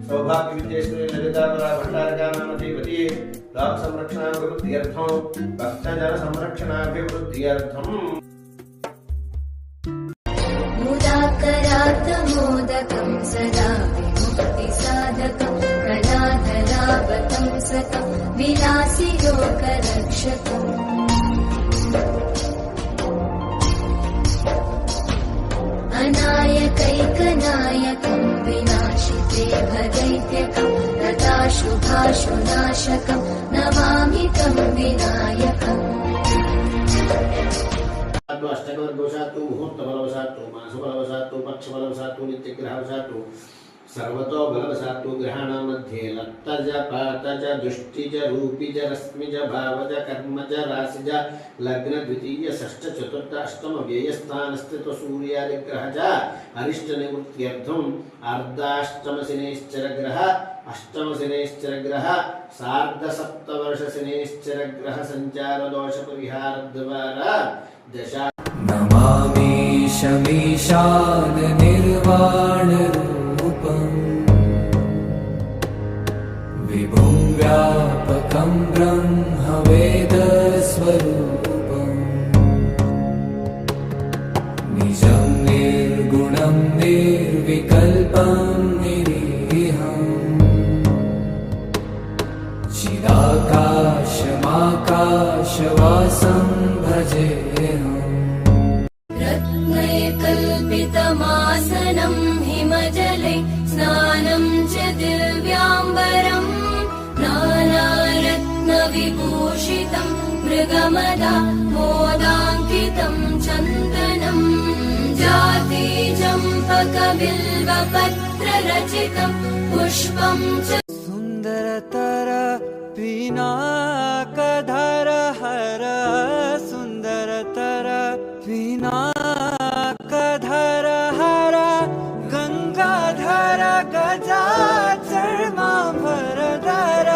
सौभाग्यविद्येश्वरी ललितावरा भट्टारकानामधिपति लोक संरक्षणाभिवृद्ध्यर्थं भक्तजन संरक्षणाभिवृद्ध्यर्थं मुदाकरात्मोदकं सदा विमुक्तिसाधकं कलाधरावतं सतं विलासिलोकरक्षकम् अनायकैकनायकं विनाशिते भदैत्यकं तथा शुभाशुनाशकं नमामि तं विनायकम् अष्टकवर्गवशात्तु मुहूर्तबलवशात्तु मासबलवशात्तु पक्षबलवशात्तु नित्यग्रहवशात्तु सर्वतो बलवशात्तु ग्रहाणां मध्ये लत्तज पातज दुष्टिज रूपिज रश्मिज भावज कर्मज राशिज लग्न द्वितीय षष्ठ चतुर्थ अष्टम व्ययस्थानस्थित सूर्यादिग्रहज अरिष्ट निवृत्त्यर्थम् अर्धाष्टम शनैश्चर ग्रह अष्टम शनैश्चर ग्रह सार्ध सप्तवर्ष शनैश्चर ग्रह संचार दोष परिहार द्वारा दशा नमामि शमीशान निर्वाण विभुं व्यापकं ब्रह्मवेदस्वरूपम् निजं निर्गुणं निर्विकल्पं निरीहम् चिदाकाशमाकाशवासं भजेऽहम् रत्नैकल्पितमासनं हिमजले स्नानं च दिव्याम्बरम् नानारत्नविभूषितं मृगमदा मोदाङ्कितं चन्दनं जातिचम्पकबिल्वपत्ररचितं पुष्पं च सुन्दरतर पिनाकधर हर सुन्दरतर पिनाकधर हर गंगाधर गजाचर्माम्बरधर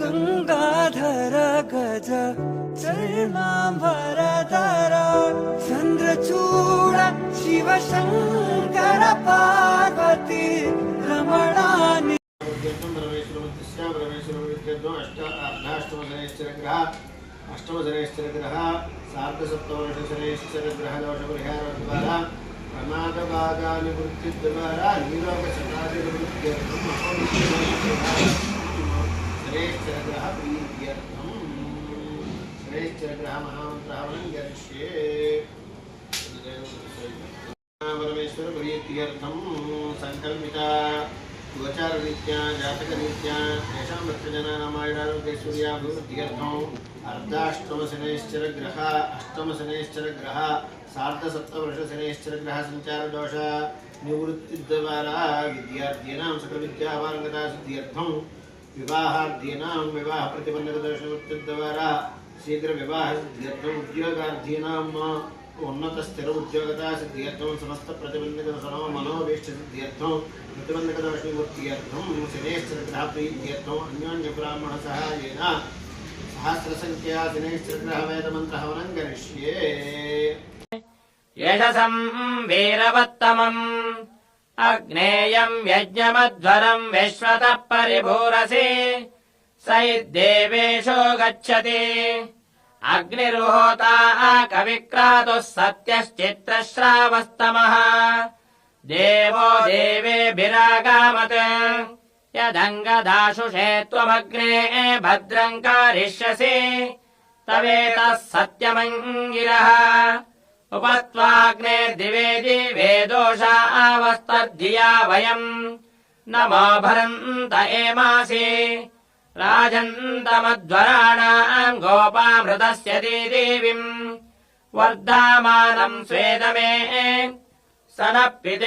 गंगाधर गज चर्माम्बरधर चन्द्रचूड शिवशङ्कर पार्वती रमणानि अष्टम शनैश्चर ग्रह सार्ध सप्तवर्ष शनैश्चर ग्रह दोष परिहार द्वारा प्रमादबाधा निवृत्ति द्वारा नीलोक शतादिवृत्त्यर्थं शनैश्चर ग्रह प्रीत्यर्थं शनैश्चर ग्रह महामन्त्रं करिष्ये परमेश्वर प्रीत्यर्थं संकल्पिता गोचाररीत्या जातकरीत्या तेषां भक्तजनानामायुरारोग्यैश्वर्याभिवृद्ध्यर्थम् अर्धाष्टम शनैश्चर ग्रह अष्टम शनैश्चर ग्रह सार्ध सप्तवर्ष शनैश्चर ग्रह संचार दोष निवृत्ति द्वारा विद्यार्थीनां सकल विद्यावारंगता सिद्ध्यर्थं विवाहार्थीनां विवाह प्रतिबंधक दोष निवृत्ति द्वारा शीघ्र विवाह सिद्ध्यर्थं उद्योगार्थीनां उन्नत स्थिर उद्योगता सिद्ध्यर्थं समस्त प्रतिबंधक दोषो मनोभीष्ट सिद्ध्यर्थं प्रतिबंधक दोष निवृत्त्यर्थं शनैश्चर ग्रह प्रीत्यर्थं अन्योन्य ब्राह्मण सहायेन सहस्र संख्या शनैश्चर ग्रह वेद मंत्र हवनं करिष्ये यशसं वीरवत्तमम् अग्नेयं यज्ञमध्वरं विश्वतः परिभूरसि सैद्देवेशो गच्छति अग्निर्होता कविक्रातुः सत्यश्चित्रश्रावस्तमः देवो देवेभिरागामत् यदङ्गदाशुषे त्वमग्ने भद्रं कारिष्यसि तवेतः सत्यमङ्गिरः उपत्वाग्नेर्दिवे दिवे दोषावस्तर्धिया वयम् नमो भरन्त एमासि राजन्तमध्वराणाम् गोपामृतस्य देवीम् वर्धमानम् स्वेदमे सनः पिते